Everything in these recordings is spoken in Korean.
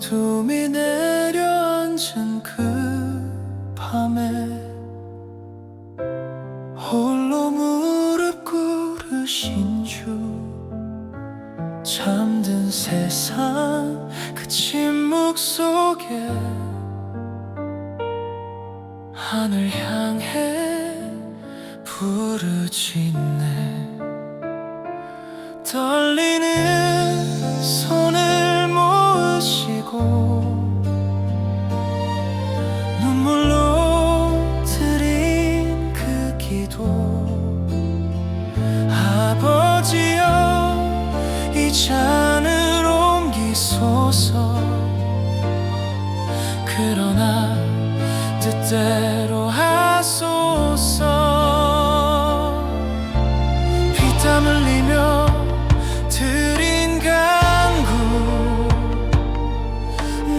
어둠이 내려앉은 그 밤에 홀로 무릎 꿇으신 주, 잠든 세상 그 침묵 속에 하늘 향해 부르짖네. 떨리는 손을 모으시고 눈물로 드린 그 기도, 아버지여 이 잔을 옮기소서. 그러나 뜻대로 하소서. 피땀 흘리며 드린 간구,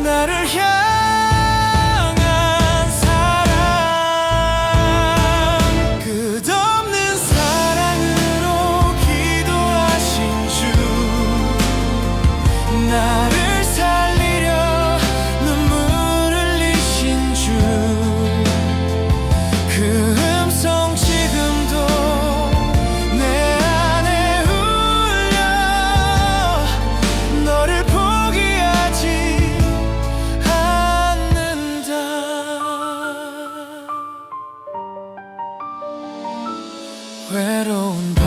나를 향한 사랑, 끝없는 사랑으로 기도하신 주, 나를 살리려 눈물 흘리신 주, 그 음성 지금도 내 안에 울려. 너를 포기하지 않는다. 외로운 밤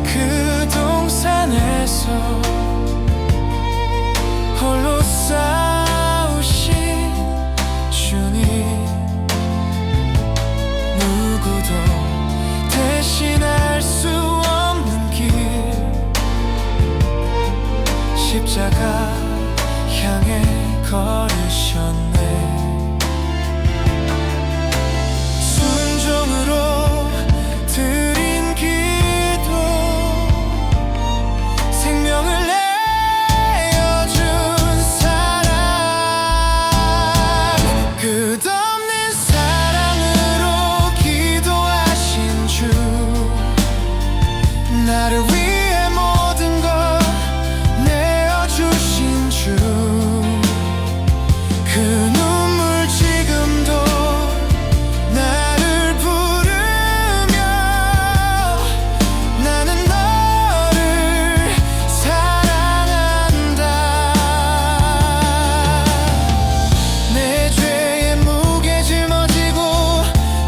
그 동산에서 홀로 싸우신 주님, 누구도 대신할 수 없는 길, 십자가 향해 걸으셨네. 순종으로 드린 기도, 생명을 내어준 사랑, 끝없는 사랑으로 기도하신 주, 나를 위해 모든 걸 내어주신 주, 그 눈물 지금도 나를 부르며. 나는 너를 사랑한다. 내 죄의 무게 짊어지고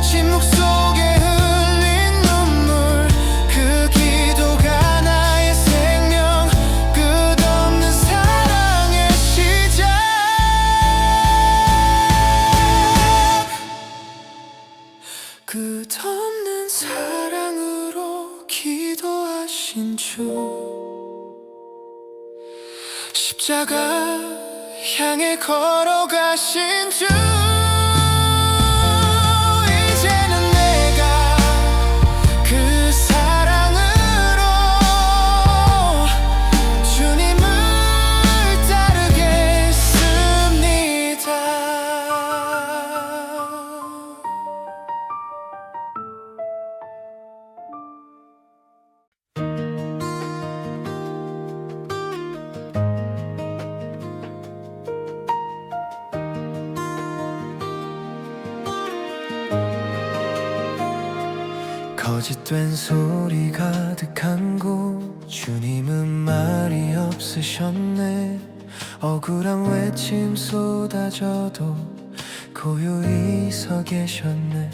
침묵 속에 흘린 눈물, 그 기도가 나의 생명, 끝없는 사랑의 시작. 끝없는 사랑으로 기도하신 주, 십자가 향해 걸어가신 주, 이제는 내가 그 사랑으로 주님을 따르겠습니다. 거짓된 소리 가득한 곳, 주님은 말이 없으셨네. 억울한 외침 쏟아져도 고요히 서 계셨네.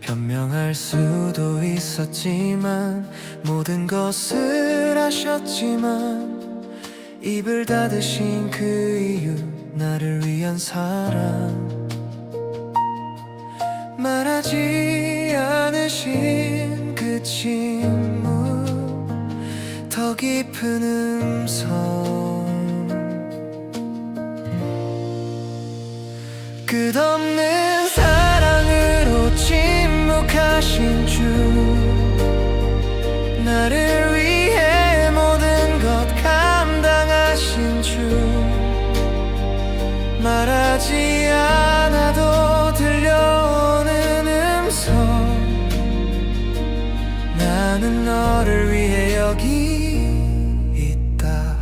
변명할 수도 있었지만 모든 것을 아셨지만 입을 닫으신 그 이유, 나를 위한 사랑, 말하지 않으신 그 침묵, 더 깊은 음성, 끝없는 사랑으로 침묵하신 주, 나를 위해 모든 것 감당하신 주, 말하지 않아도 들려오는 음성, 나는 너를 위해 여기 있다.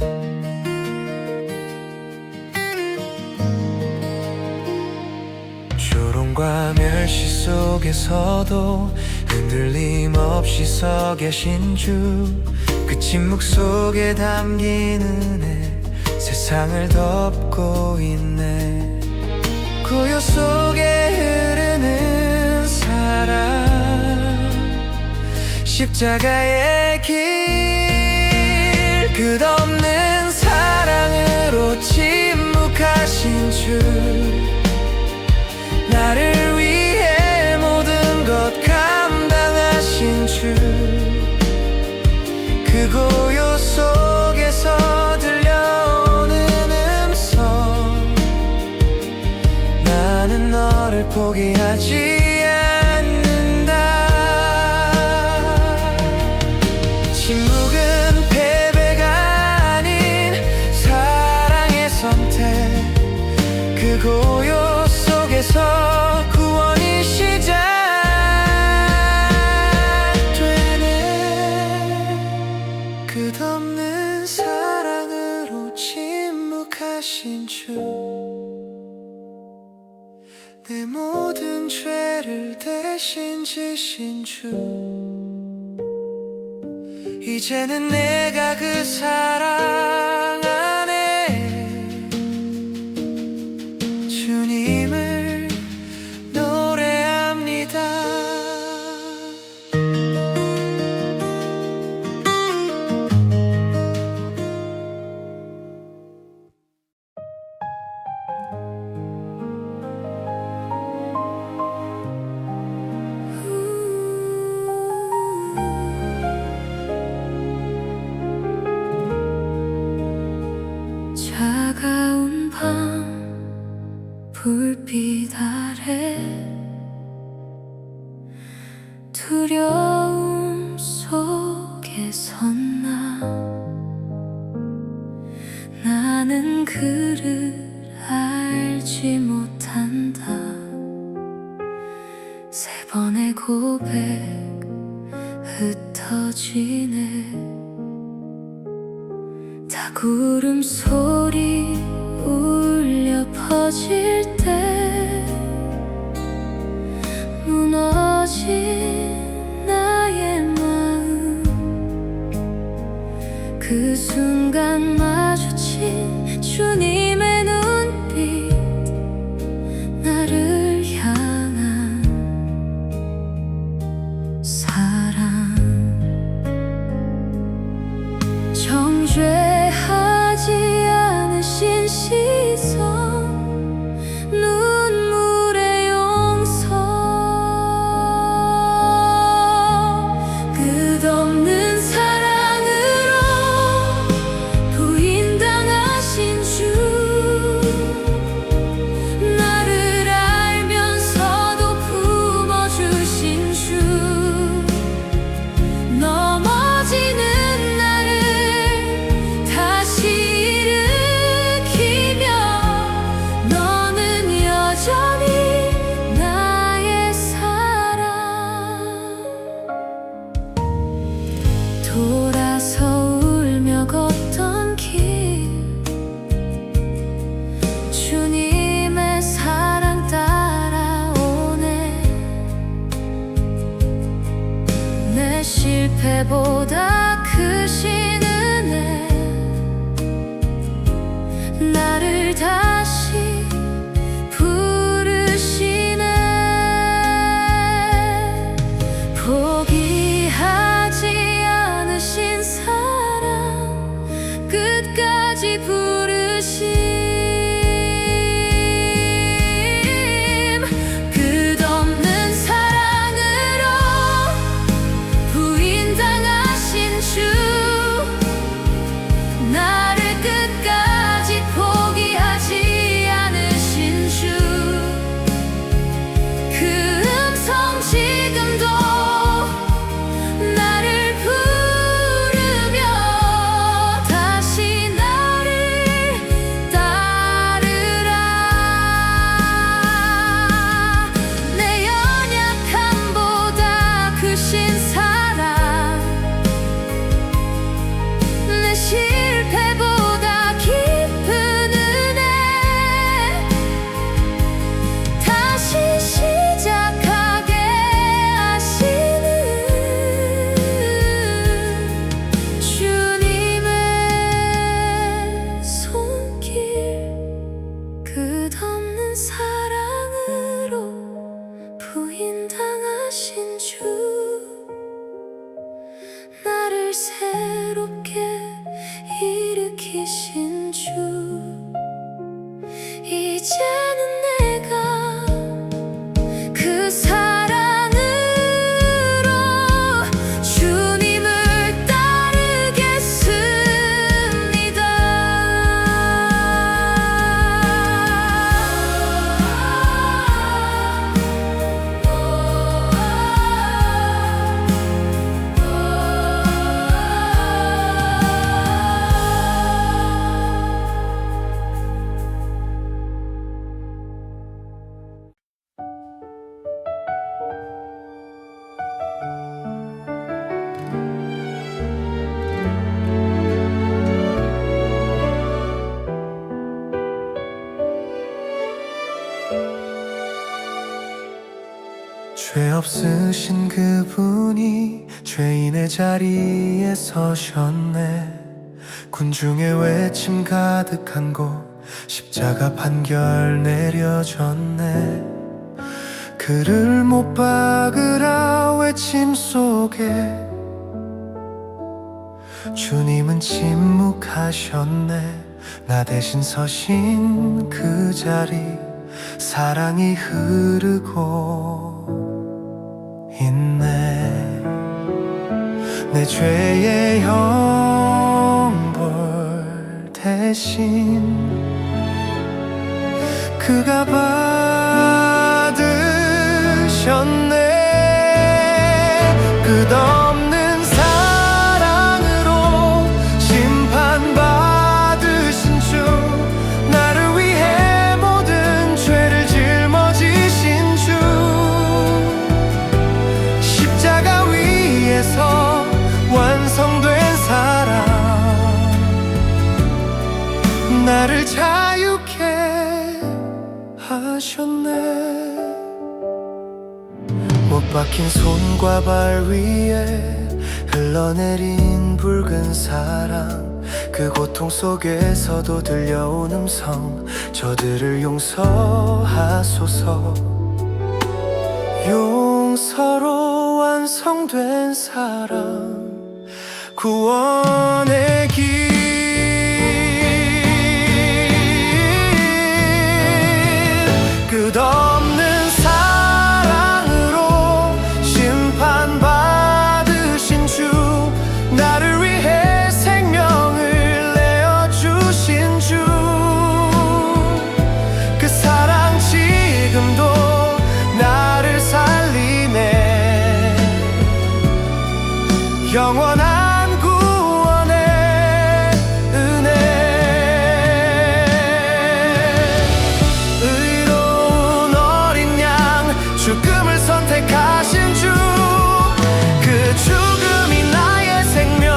멸시 속에서도 흔들림 없이 서 계신 주, 그 침묵 속에 담긴 은혜 세상을 덮고 있네. 고요 속에 흐르는 사랑, 십자가의 길, 끝없는 사랑으로 침묵하신 주, 나를 위해 모든 것 감당하신 주, 그 고요 속에서 들려오는 음성, 나는 너를 포기하지 않는다. 침묵은 패배가 아닌 사랑의 선택, 그 고요 속에서 구원이 시작되네. 끝없는 사랑으로 침묵하신 주, 내 모든 죄를 대신 지신 주, 이제는 내가 그 사랑 안에 주님을 노래합니다. 차가운 밤 불빛 아래 두려움 속에 섰나, 나는 그를 알지 못한다. 세 번의 고백 흩어지네. 다구름 소리 울려 퍼질 때 무너진 나의 마음, 그 순간 마주친 주님의 눈빛, 나를 향한 사랑. 정죄하지 않으신 시선, 눈물의 용서, 끝없는 사랑으로 부인당하신 주, 나를 알면서도 품어주신 주, 넘어지는 돌아서 울며 걷던 길, 주님의 사랑 따라오네. 내 실패보다 크신 은혜, 나를 다시 부르시네. 포기하지 않으신 사랑, 끝까지 부르심. 끝없는 사랑으로 부인당하신 주, 나를 끝까지 포기하지 죄 없으신 그분이 죄인의 자리에 서셨네. 군중의 외침 가득한 곳 십자가 판결 내려졌네. 그를 못 박으라 외침 속에 주님은 침묵하셨네. 나 대신 서신 그 자리 사랑이 흐르고 있네. 내 죄의 형벌 대신 그가 받으셨네. 끝없는 사랑으로 심판받으신 주, 나를 위해 모든 죄를 짊어지신 주, 십자가 위에서 완성된 사랑, 나를 자유케 하셨네. 못 박힌 손과 발 위에 흘러내린 붉은 사랑, 그 고통 속에서도 들려온 음성, 저들을 용서하소서. 용서로 완성된 사랑, 구원의 길. 끝없는 사랑으로 심판받으신 주, 나를 위해 생명을 내어주신 주, 그 사랑 지금도 나를 살리네. 영원한 구원의 은혜. 의로운 어린 양, 죽음을 선택하신 주, 그 죽음이 나의 생명,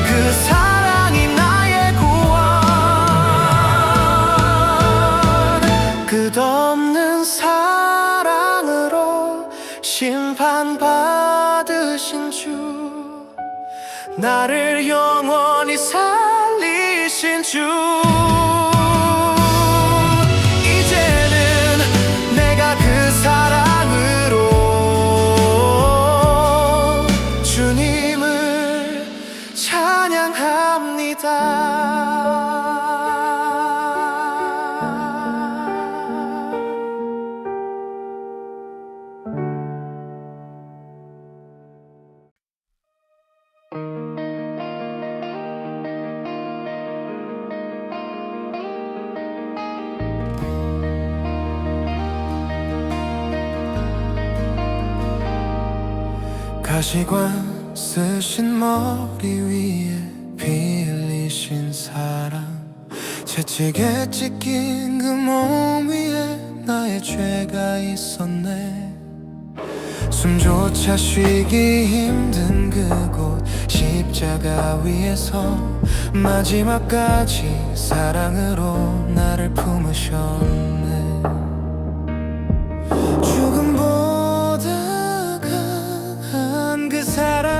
그 사랑이 나의 구원. 끝없는 사랑으로 심판받으신 주, 나를 영원히 살리신 주. 이제는 내가 그 사랑으로 주님을 찬양합니다. 가시관 쓰신 머리 위에 피 흘리신 사랑, 채찍에 찢긴 그 몸 위에 나의 죄가 있었네. 숨조차 쉬기 힘든 그곳 십자가 위에서 마지막까지 사랑으로 나를 품으셨네. 죽음보다 강한 그 사랑,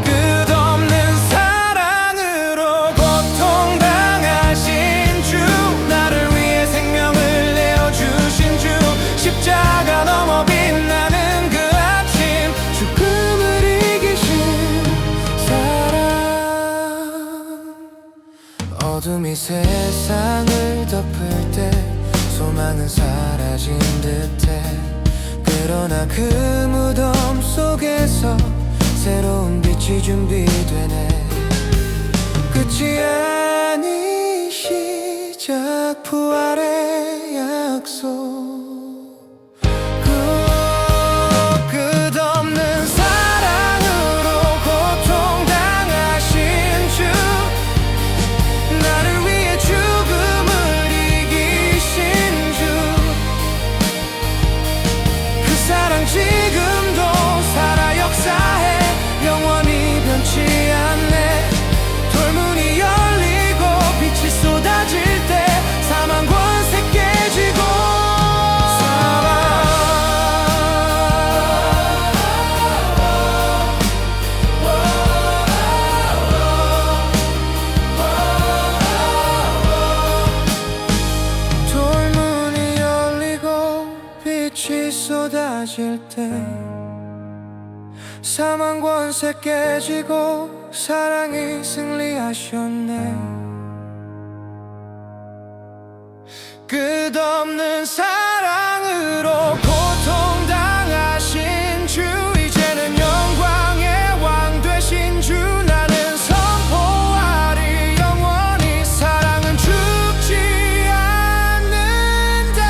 끝없는 사랑으로 고통당하신 주, 나를 위해 생명을 내어주신 주, 십자가 넘어 빛나는 그 아침, 죽음을 이기신 사랑. 어둠이 세상을 덮을 때 소망은 사라진 듯해. 그러나 그 무덤 속에서 새로운 빛이 준비되네. 끝이 아닌 시작, 부활의 약속. 끝없는 사랑으로 고통당하신 주, 나를 위해 죽음을 이기신 주, 그 사랑 지금도 살아 역사해. 영원히 변치 않네. 돌문이 열리고 빛이 쏟아질 때 사망 권세 깨지고 사망 권세 깨지고 사랑이 승리하셨네. 끝없는 사랑으로 고통당하신 주, 이제는 영광의 왕 되신 주, 나는 선포하리 영원히 사랑은 죽지 않는다.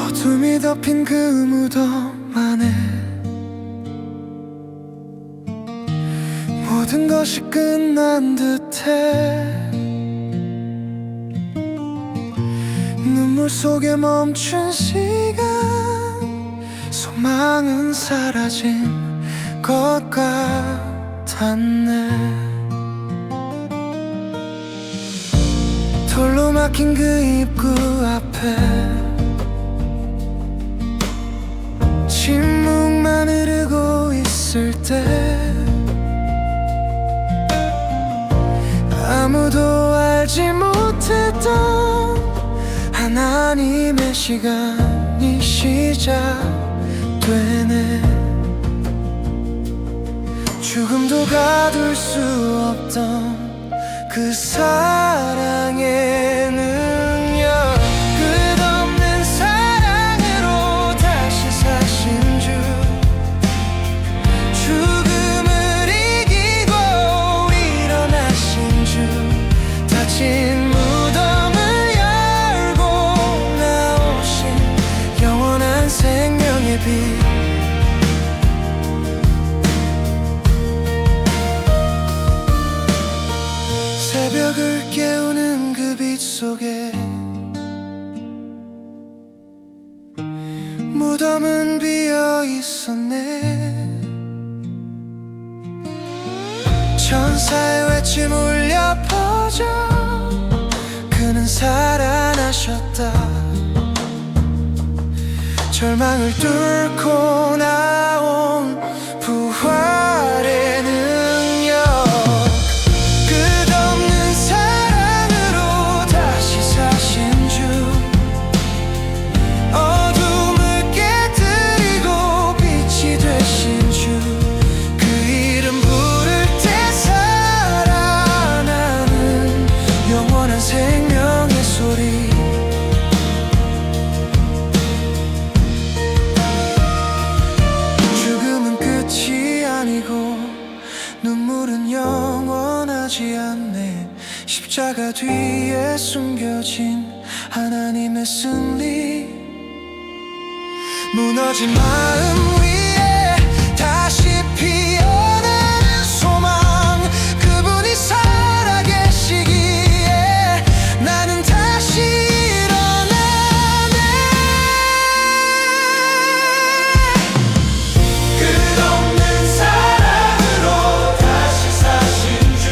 어둠이 덮인 그 무덤 안에 모든 것이 끝난 듯해. 눈물 속에 멈춘 시간, 소망은 사라진 것 같았네. 돌로 막힌 그 입구 앞에 침묵만 흐르고 있을 때, 아무도 알지 못했던 하나님의 시간이 시작되네. 죽음도 가둘 수 없던 그 사랑의 능력, 끝없는 사랑으로 다시 사신 주, 죽음을 이기고 일어나신 주, 닫힌 무덤을 열고 나오신 영원한 생명의 빛. 새벽을 깨우는 그 빛 속에 무덤은 비어 있었네. 천사의 외침 울려 퍼져 그는 살아나셨다. 절망을 뚫고 나온 부활의 능력, 끝없는 사랑으로 다시 사신 주, 어둠을 깨뜨리고 빛이 되신 주, 그 이름 부를 때 살아나는 영원한 생명의 소리. 죽음은 끝이 아니고 눈물은 영원하지 않네. 십자가 뒤에 숨겨진 하나님의 승리, 무너진 마음 위에 다시 피어나는 소망, 그분이 살아계시기에 나는 다시 일어나네. 끝없는 사랑으로 다시 사신 주,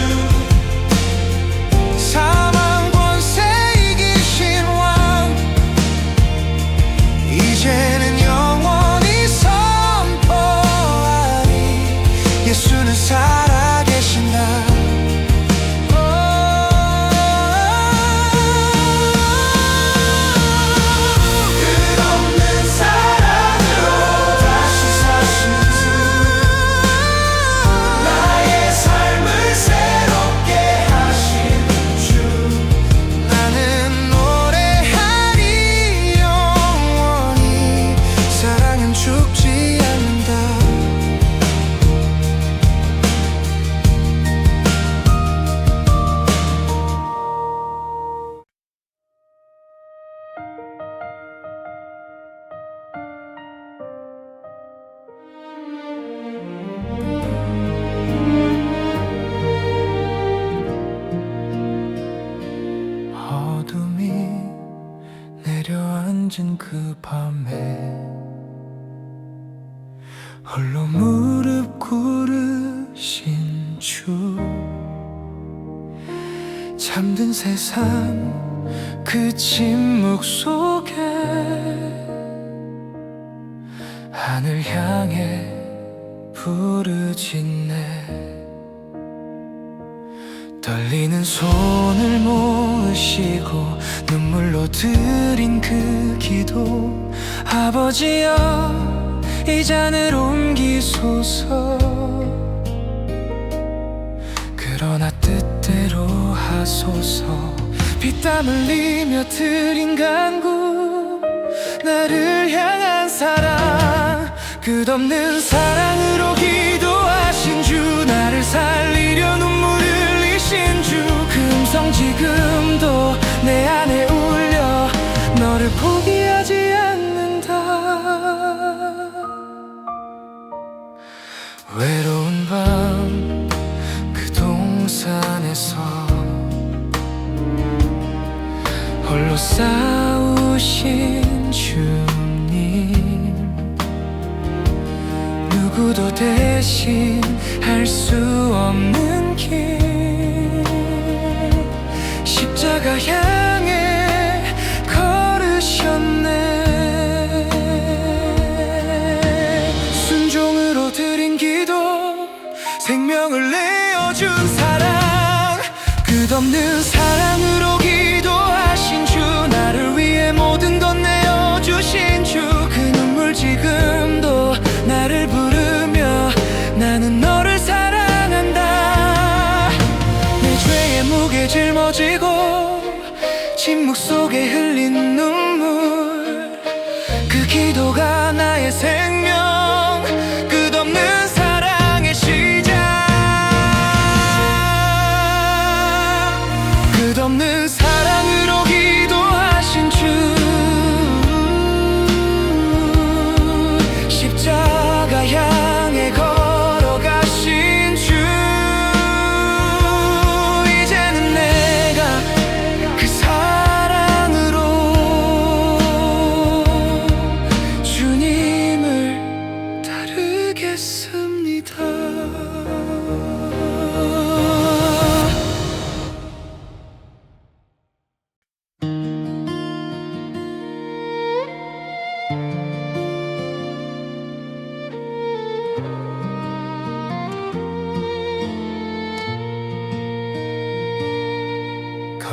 사망 권세 이기신 왕, 이제는 영원히 선포하리 예수는 살아계신다. 끝없는 사랑으로 다시 사신 주, 나의 삶을 새롭게 하신 주, 나는 노래하리 영원히 사랑은 죽지 않는다. 어둠이 내려앉은 그 밤에 홀로 무릎 꿇은 모든 세상 그 침묵 속에 하늘 향해 부르짖네. 떨리는 손을 모으시고 눈물로 드린 그 기도, 아버지여 이 잔을 옮기소서. 그러나 뜻대로 하소서. 피땀 흘리며 드린 간구, 나를 향한 사랑, 끝없는 사랑으로 기도하신 주, 나를 살리려 눈물 흘리신 주, 그 음성 지금도 내 안에 울려 너를 포기하지 않는다. 외로운 밤 그 동산에서 홀로 싸우신 주님, 누구도 대신 할 수 없는 길, 십자가 향해 걸으셨네. 순종으로 드린 기도, 생명을 내어준 사랑, 끝없는 사랑으로 기도하신 주, 나를 위해 모든 것 내어주신 주, 그 눈물 지금도 나를 부르며 나는 너를 사랑한다. 내 죄의 무게 짊어지고 침묵 속에 흘린 눈물, 그 기도가 나의 생명, 끝없는 사랑의 시작. 끝없는 사랑으로 기도하신 주, 십자가 향해 걸어가신 주, 이제는 내가 그 사랑으로 주님을 따르겠습니다.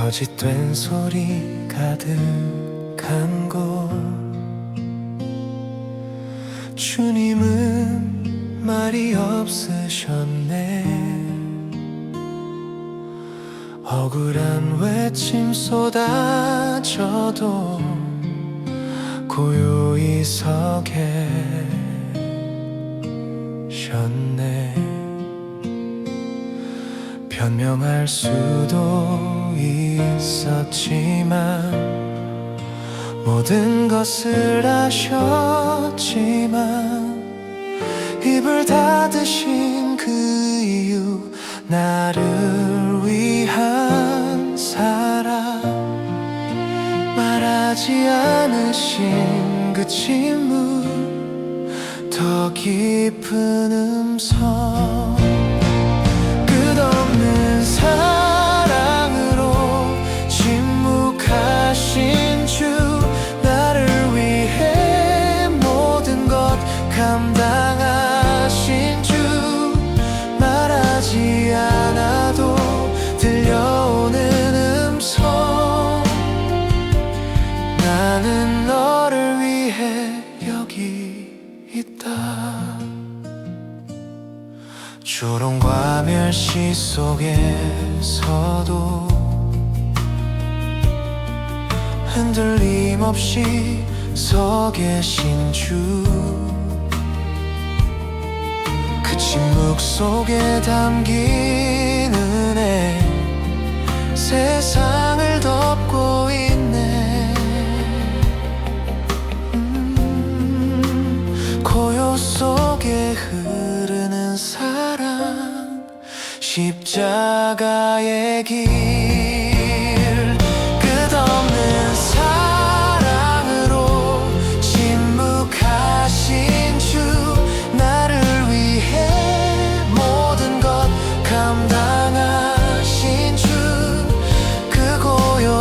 거짓된 소리 가득한 곳, 주님은 말이 없으셨네. 억울한 외침 쏟아져도 고요히 서 계셨네. 변명할 수도 있었지만, 모든 것을 아셨지만, 입을 닫으신 그 이유, 나를 위한 사랑, 말하지 않으신 그 침묵, 더 깊은 음성, 끝없는 사랑으로 침묵하신 주, 나를 위해 모든 것 감당하신 주, 말하지 않아도 들려오는 음성, 나는 너를 위해 여기 있다. 조롱과 멸시 속에서도 흔들림 없이 서 계신 주, 그 침묵 속에 담긴 은혜, 세상을 덮고 있네. 고요 속에 흐르는 사랑, 십자가의 길, 끝없는 사랑으로 침묵하신 주, 나를 위해 모든 것 감당하신 주, 그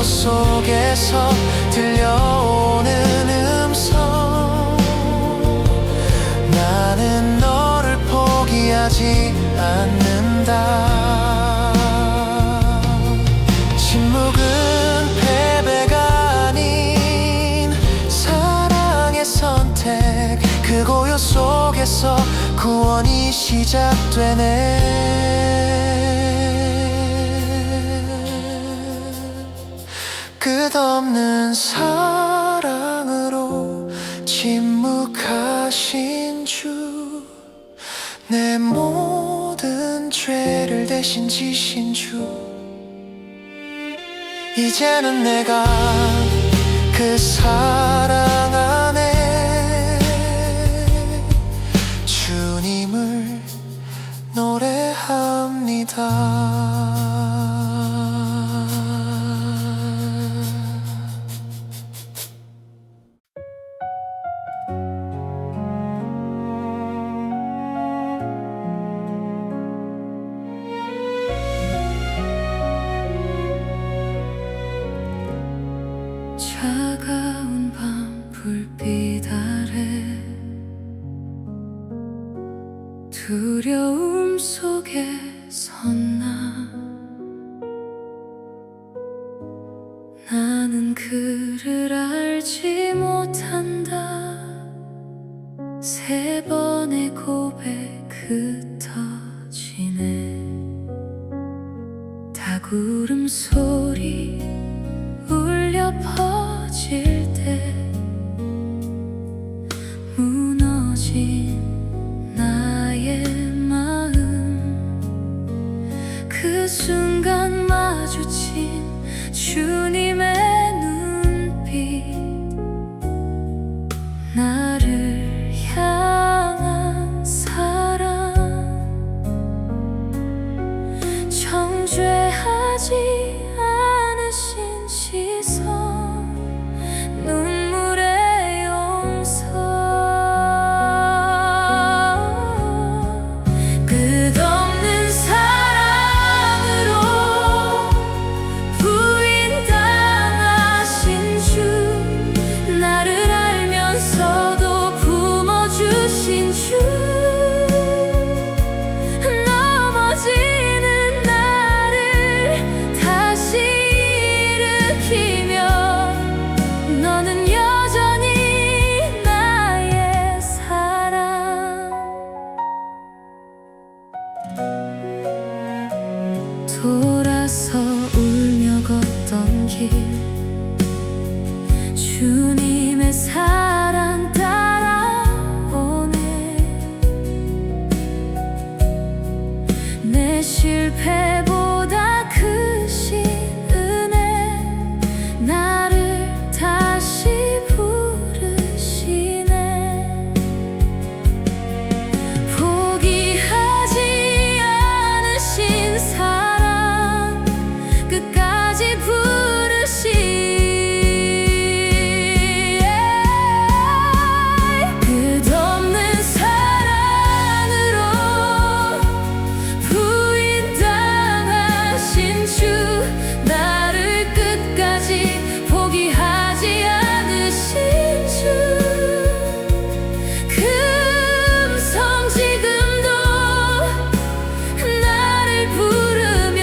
속에서 들려오는 음성, 나는 너를 포기하지 않는다. 침묵은 패배가 아닌 사랑의 선택, 그 고요 속에서 구원이 시작되네. 끝없는 사랑으로 침묵하신 주, 내 모든 죄를 대신 지신 주, 이제는 내가 그 사랑 안에 주님을 노래합니다. 차가운 밤 불빛 아래 두려움 속에 섰나, 나는 그를 알지 못한다. 세 번의 고백 흩어지네. 다구름 소리 울려 퍼질 때 무너진 나의 마음, 그 순간 마주친 주님의 눈빛, 나를 향한 사랑, 정죄하지 않으신 시선, 눈물의 용서, 끝없는 사랑으로 부인당하신 주, 나를 알면서도 품어주신 주, 넘어지는 나를 다시 일으키며 너는 여전히 나의 사랑. 돌아서 울며 걷던 길, 주님의 사랑 따라오네. 내 실패보다 크신 은혜, 나를 다시 부르시네. 포기하지 않으신 사랑, 끝까지 부르시. 끝없는 사랑으로 부인당하신 주, 나를 끝까지 포기하지 않으신 주, 그 음성 지금도 나를 부르며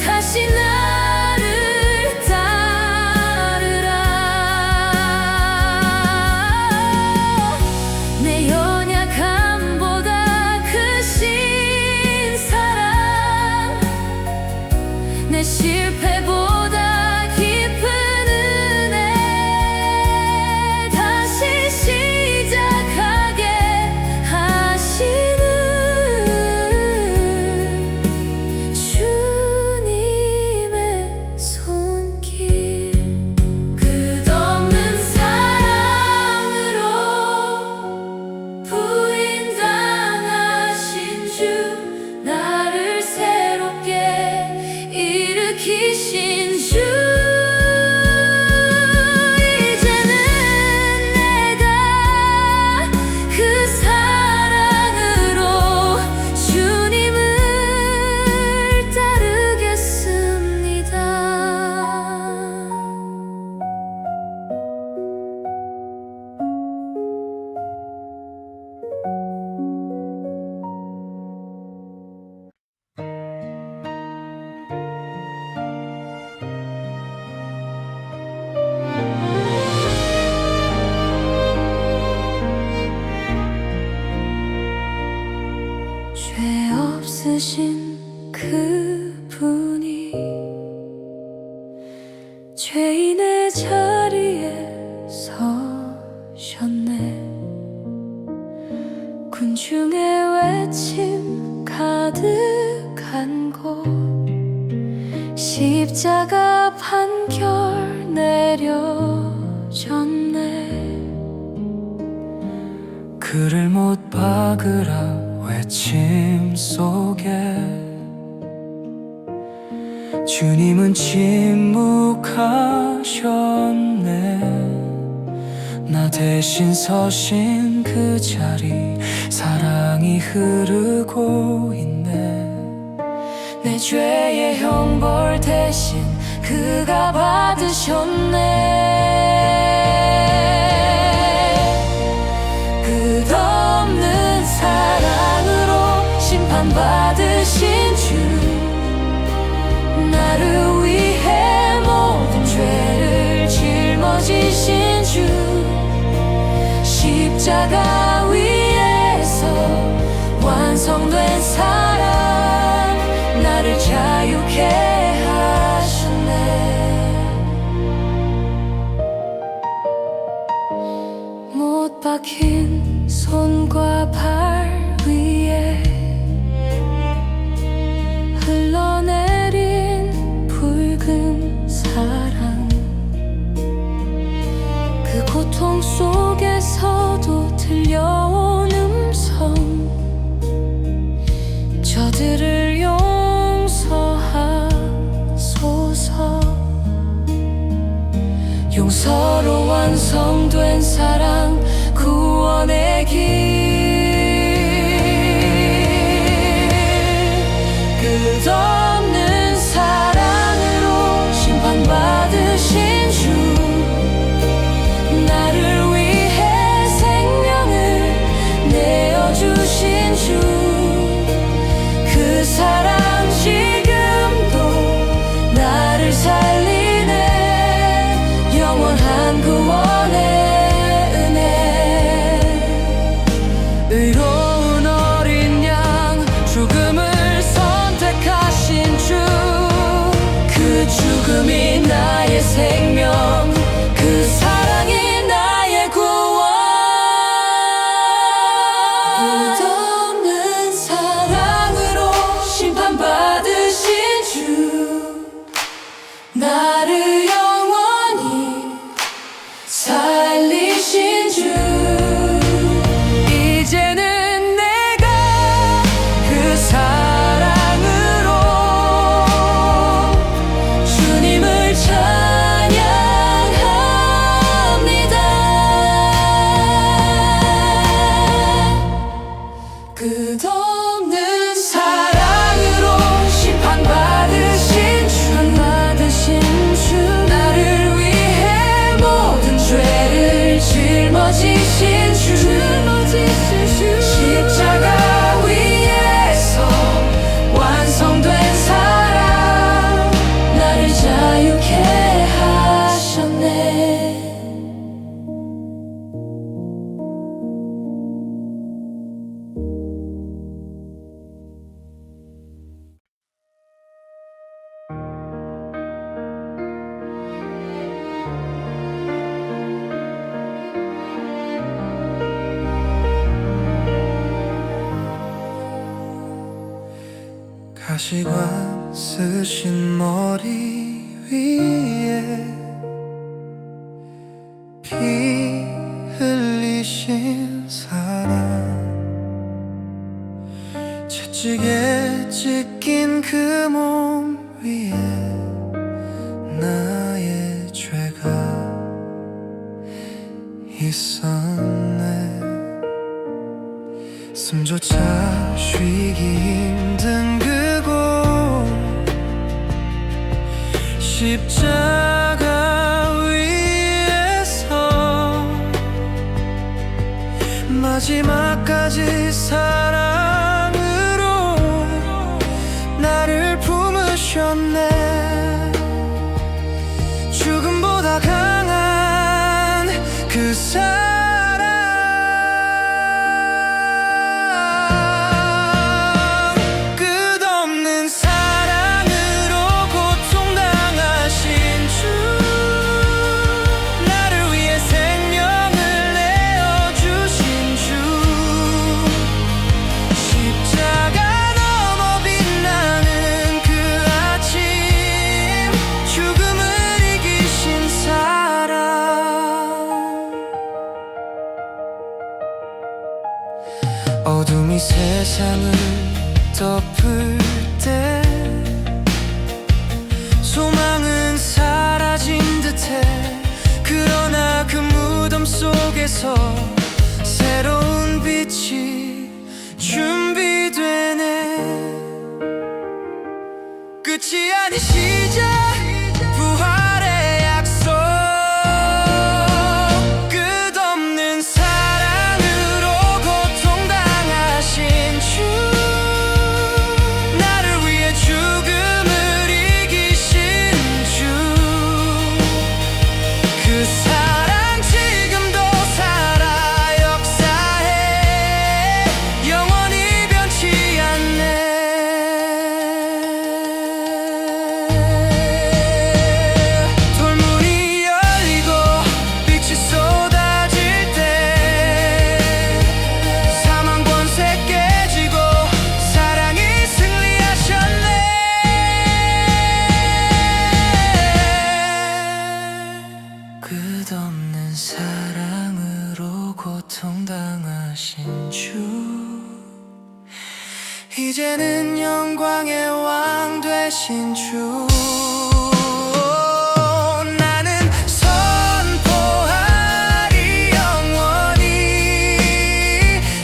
다시 나를 따르라. 내 연약함보다 크신 사랑, 내 실패보다 깊은 은혜, 다시 시작하게 하시는 주님의 손길. 끝없는 사랑으로 부인당하신 주, 나를 새롭게 일으키신 십자가 판결 내려졌네. 그를 못 박으라 외침 속에 주님은 침묵하셨네. 나 대신 서신 그 자리 사랑이 흐르고 있네. 내 죄의 형벌 대신 그가 받으셨네. 끝없는 사랑으로 심판받으신 주, 나를 위해 모든 죄를 짊어지신 주, 십자가 위에서 완성된 사랑, 나를 자유케 하셨네. 못 박힌 손과 발 위에 흘러내린 붉은 사랑, 그 고통 속에서도 들려온 음성, 저들을 용서하소서. 용서로 완성된 사랑, 구원의 길. 끝없는 사랑으로 심판받으신 주, 나를 위해 생명을 내어주신 주, 그 사랑 지금도 나를 살리네. 영원한 구원의 은혜. 의로운 어린 양 죽음을 선택하신 주, 그 죽음이 나의 생명, 그 사랑이 나의 구원. 끝없는 사랑으로 심판받으신 주, 나를 영원히 살리신 주, 이제는 내가 그 사랑으로 주님을 찬양합니다. 끝없는 사랑으로 심판받으신 주, 나를 위해 모든 죄를 짊어지신 주, 십자가 위에서 완성된 사랑, 나를 자유케 하셨네. 가시관 쓰신 머리 위에 피 흘리신 사랑, 채찍에 찢긴 그 몸 위에 나의 죄가 있었네. 숨조차 쉬기 힘든 그곳, 십자가 위에서 마지막까지 사랑으로 나를 품으셨네. 죽음보다 강한 그 사랑, 끝없는 사랑으로 고통당하신 주, 나를 위해 생명을 내어주신 주, 이 세상을 덮을 때 소망은 사라진 듯해. 그러나 그 무덤 속에서 새로운 빛이 준비되네. 끝이 아닌 시작, 부활의 약속. 끝없는 사랑으로 고통당하신 주, 나를 위해 죽음을 이기신 주. 그 사랑 지금도 살아 역사해, 영원히 변치 않네. 돌문이 열리고 빛이 쏟아질 때 사망 권세 깨지고 사랑이 승리하셨네. 끝없는 사랑으로 고통당하신 주, 이제는 영광의 왕 되신 주. 나는 선포하리 영원히,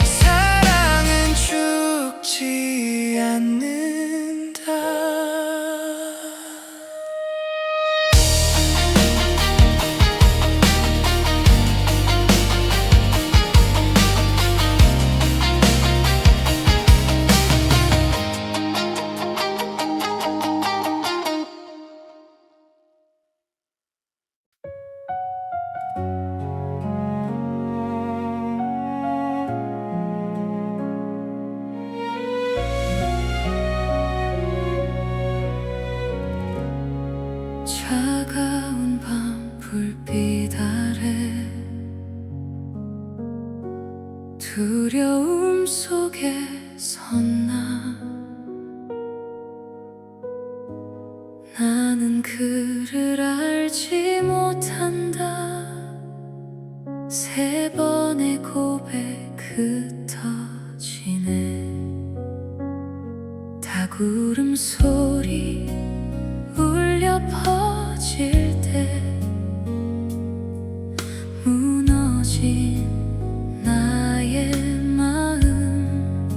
사랑은 죽지 않는다. 차가운 밤 불빛 아래 두려움 속에 섰나. 나는 그를 알지 못한다. 세 번의 고백 흩어지네. 다구름 소리 울려 퍼질 때 무너진 나의 마음,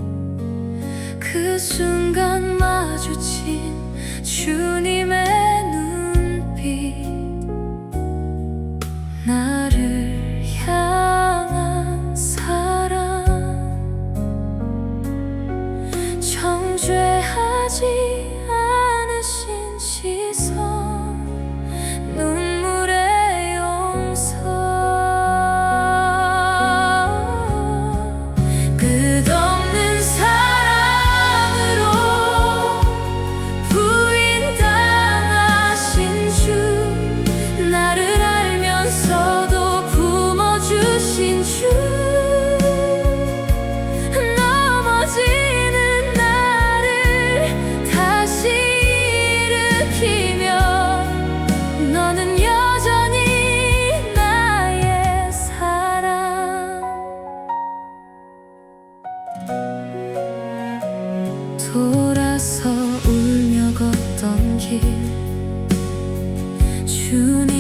그 순간 마주친 주님의 눈빛, 나를 향한 사랑, 정죄하지 않으신 시선, 눈물의 용서. 끝없는 사랑으로 부인당하신 주, 나를 알면서도 품어주신 주. 넘어지는 나를 다시 일으키며 너는 여전히 나의 사랑. 돌아서 울며 걷던 길, 주님